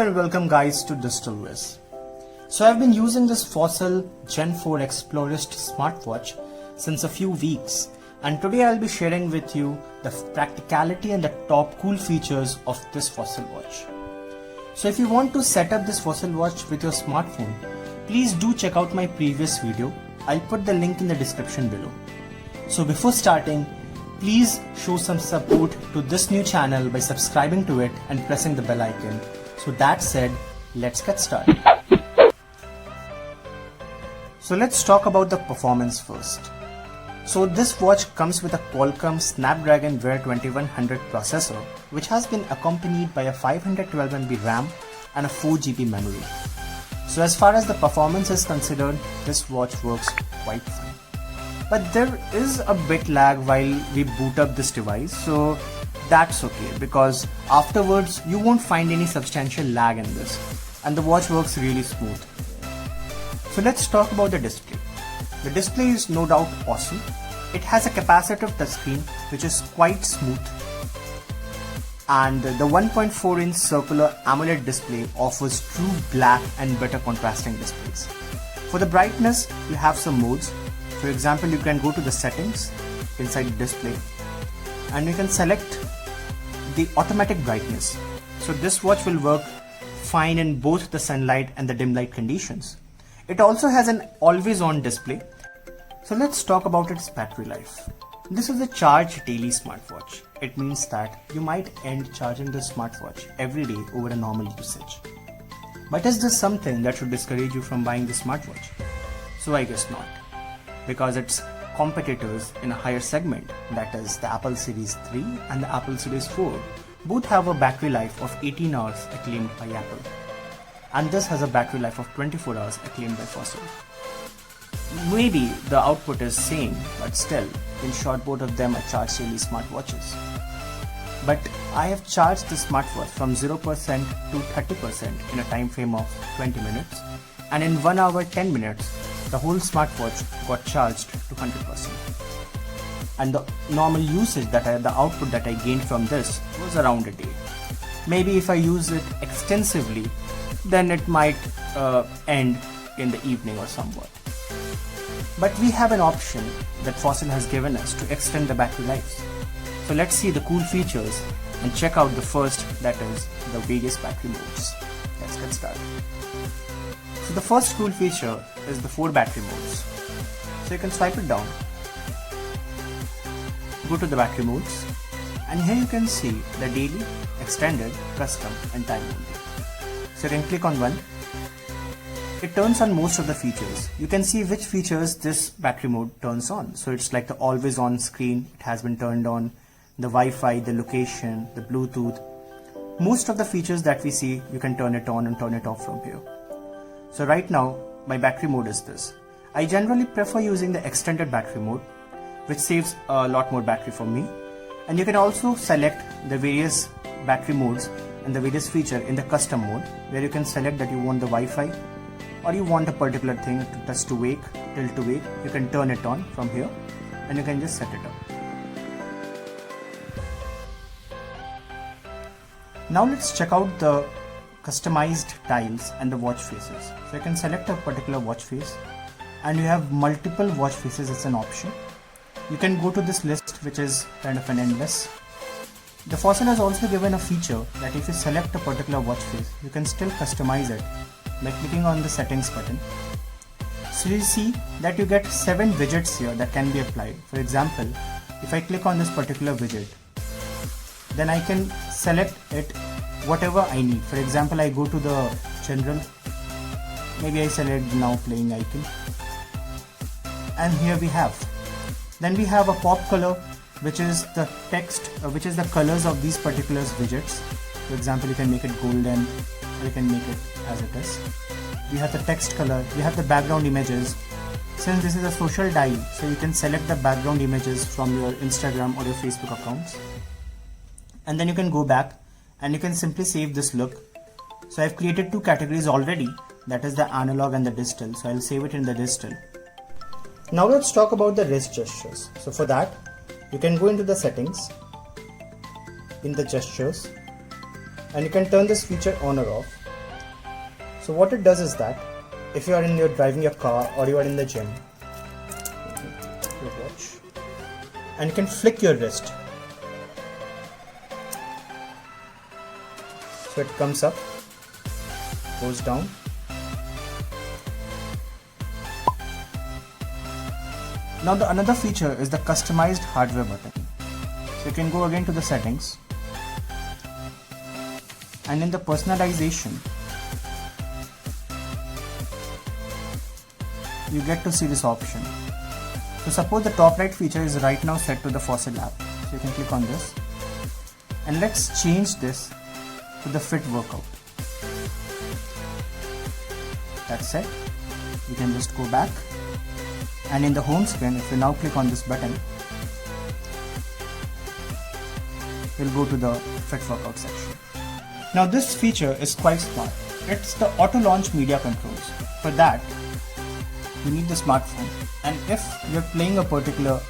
and welcome guys to Digital Whizz. So I've been using this Fossil Gen 4 Explorist Smartwatch since a few weeks, and today I'll be sharing with you the practicality and the top cool features of this Fossil watch. So if you want to set up this Fossil watch with your smartphone, please do check out my previous video. I'll put the link in the description below. So before starting, please show some support to this new channel by subscribing to it and pressing the bell icon. So that said, let's get started. So let's talk about the performance first. So this watch comes with a Qualcomm Snapdragon Wear 2100 processor, which has been accompanied by a 512 MB RAM and a 4 GB memory. So as far as the performance is considered, this watch works quite fine. But there is a bit lag while we boot up this device, so that's okay, because afterwards you won't find any substantial lag in this, and the watch works really smooth. So let's talk about the display. The display is no doubt awesome. It has a capacitive touchscreen which is quite smooth, and the 1.4-inch circular AMOLED display offers true black and better contrasting displays. For the brightness, you have some modes. For example, you can go to the settings inside the display and you can select the automatic brightness. So this watch will work fine in both the sunlight and the dim light conditions. It also has an always on display. So let's talk about its battery life. This is a charge daily smartwatch. It means that you might end charging the smartwatch every day over a normal usage. But is this something that should discourage you from buying the smartwatch? So I guess not, because its competitors in a higher segment, that is the Apple Series 3 and the Apple Series 4, both have a battery life of 18 hours acclaimed by Apple, and this has a battery life of 24 hours acclaimed by Fossil. Maybe the output is same, but still, in short, both of them are charge daily smartwatches. But I have charged the smartwatch from 0% to 30% in a time frame of 20 minutes, and in 1 hour 10 minutes, the whole smartwatch got charged to 100%. And the normal usage the output that I gained from this was around a day. Maybe if I use it extensively, then it might end in the evening or somewhat. But we have an option that Fossil has given us to extend the battery life. So let's see the cool features and check out the first, that is the various battery modes. Let's get started. So the first cool feature is the 4 battery modes. So you can swipe it down, go to the battery modes, and here you can see the daily, extended, custom and time only. So you can click on one. It turns on most of the features. You can see which features this battery mode turns on. So it's like the always on screen, it has been turned on, the Wi-Fi, the location, the Bluetooth. Most of the features that we see, you can turn it on and turn it off from here. So right now, my battery mode is this. I generally prefer using the extended battery mode, which saves a lot more battery for me. And you can also select the various battery modes and the various feature in the custom mode, where you can select that you want the Wi-Fi, or you want a particular thing to touch to wake, tilt to wake. You can turn it on from here and you can just set it up. Now let's check out the customized tiles and the watch faces. So you can select a particular watch face and you have multiple watch faces as an option. You can go to this list, which is kind of an endless. The Fossil has also given a feature that if you select a particular watch face, you can still customize it by clicking on the settings button. So you see that you get 7 widgets here that can be applied. For example, if I click on this particular widget, then I can select it whatever I need. For example, I go to the general, maybe I select now playing icon, and here we have. Then we have a pop color, which is the text, which is the colors of these particular widgets. For example, you can make it golden, or you can make it as it is. We have the text color, we have the background images. Since this is a social dial, so you can select the background images from your Instagram or your Facebook accounts. And then you can go back and you can simply save this look. So I've created 2 categories already, that is the analog and the digital. So I'll save it in the digital. Now let's talk about the wrist gestures. So for that, you can go into the settings, in the gestures, and you can turn this feature on or off. So what it does is that if you are driving your car or you are in the gym, your watch, and you can flick your wrist. So it comes up, goes down. Now another feature is the customized hardware button. So you can go again to the settings, and in the personalization you get to see this option. So suppose the top right feature is right now set to the Fossil app. So you can click on this, and let's change this to the fit workout. That's set. You can just go back, and in the home screen, if you now click on this button, you'll go to the fit workout section. Now this feature is quite smart. It's the auto launch media controls. For that, you need the smartphone, and if you're playing a particular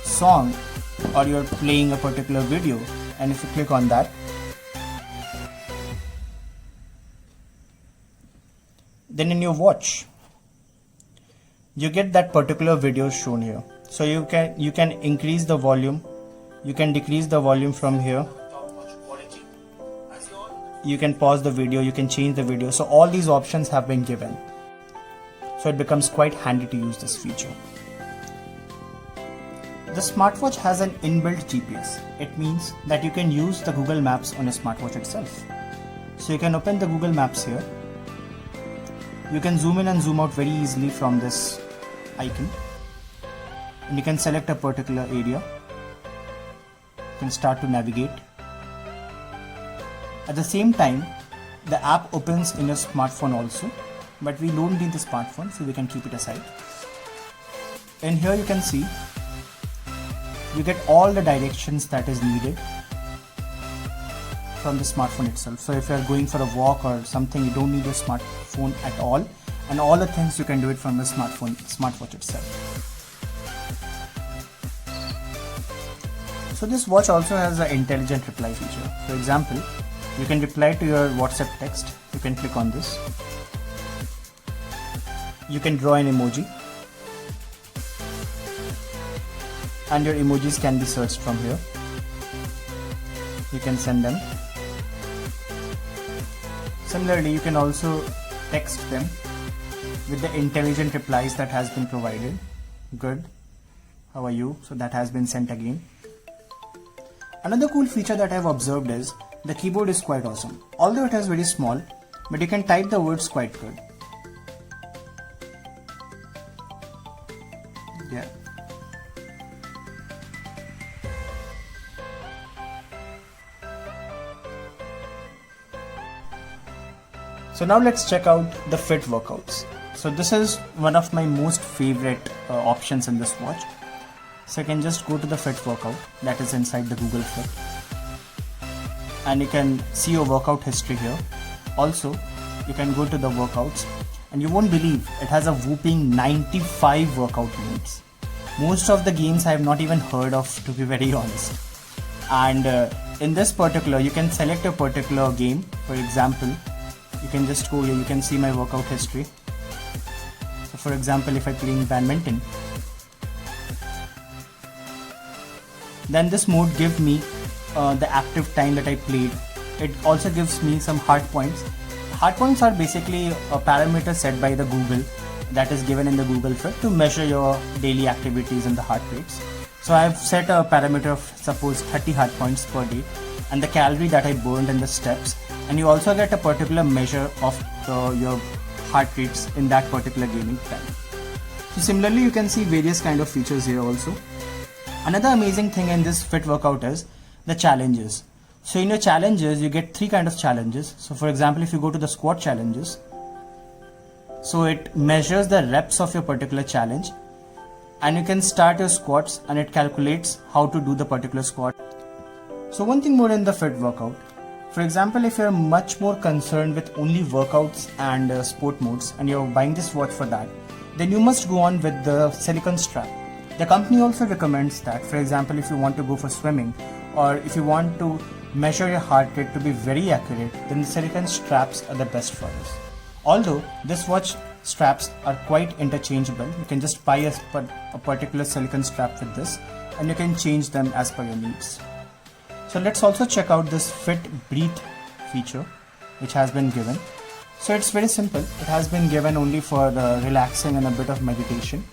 song or you're playing a particular video, and if you click on that, then in your watch you get that particular video shown here. So you can increase the volume, you can decrease the volume from here, you can pause the video, you can change the video. So all these options have been given. So it becomes quite handy to use this feature. The smartwatch has an inbuilt GPS. It means that you can use the Google Maps on a smartwatch itself. So you can open the Google Maps here. You can zoom in and zoom out very easily from this icon, and you can select a particular area. You can start to navigate. At the same time, the app opens in your smartphone also, but we don't need the smartphone, so we can keep it aside. And here you can see you get all the directions that is needed from the smartphone itself. So if you are going for a walk or something, you don't need a smartphone at all, and all the things you can do it from the smartwatch itself. So this watch also has an intelligent reply feature. For example, you can reply to your WhatsApp text. You can click on this. You can draw an emoji, and your emojis can be searched from here. You can send them. Similarly, you can also text them with the intelligent replies that has been provided. Good, how are you? So that has been sent again. Another cool feature that I have observed is the keyboard is quite awesome. Although it is very small, but you can type the words quite good. Yeah. So now let's check out the fit workouts. So this is one of my most favorite options in this watch. So you can just go to the fit workout that is inside the Google Fit, and you can see your workout history here. Also, you can go to the workouts, and you won't believe it has a whopping 95 workout modes. Most of the games I have not even heard of, to be very honest. And in this particular, you can select a particular game. For example, you can just go here, you can see my workout history. So for example, if I play badminton, then this mode gives me the active time that I played. It also gives me some hard points. Hard points are basically a parameter set by the Google that is given in the Google Fit to measure your daily activities and the heart rates. So I have set a parameter of suppose 30 hard points per day, and the calorie that I burned and the steps, and you also get a particular measure of your heart rates in that particular gaming time. So similarly, you can see various kind of features here also. Another amazing thing in this fit workout is the challenges. So in your challenges, you get three kind of challenges. So for example, if you go to the squat challenges, so it measures the reps of your particular challenge, and you can start your squats and it calculates how to do the particular squat. So one thing more in the fit workout. For example, if you're much more concerned with only workouts and sport modes, and you're buying this watch for that, then you must go on with the silicone strap. The company also recommends that, for example, if you want to go for swimming, or if you want to measure your heart rate to be very accurate, then the silicone straps are the best for this. Although this watch straps are quite interchangeable, you can just buy a particular silicone strap with this and you can change them as per your needs. So let's also check out this Fit Breathe feature which has been given. So it's very simple. It has been given only for relaxing and a bit of meditation,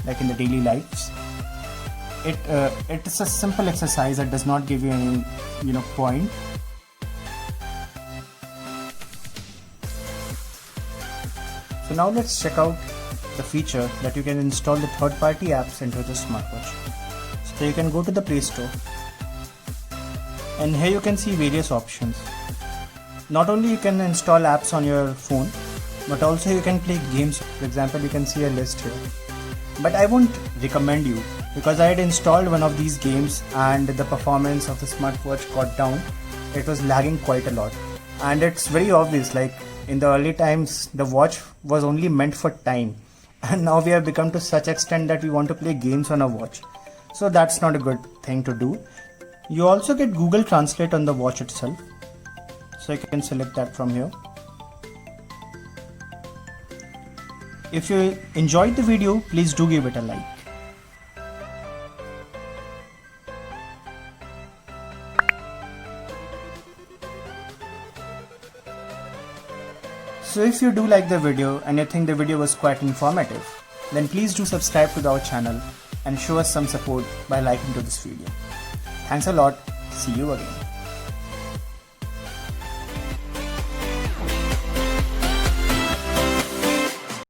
like in the daily lives. It's a simple exercise that does not give you any point. So now let's check out the feature that you can install the third-party apps into the smartwatch. So you can go to the Play Store and here you can see various options. Not only you can install apps on your phone, but also you can play games. For example, you can see a list here. But I won't recommend you because I had installed one of these games and the performance of the smartwatch got down. It was lagging quite a lot. And it's very obvious, like in the early times, the watch was only meant for time. And now we have become to such extent that we want to play games on a watch. So that's not a good thing to do. You also get Google Translate on the watch itself. So you can select that from here. If you enjoyed the video, please do give it a like. So if you do like the video and you think the video was quite informative, then please do subscribe to our channel and show us some support by liking to this video. Thanks a lot. See you again.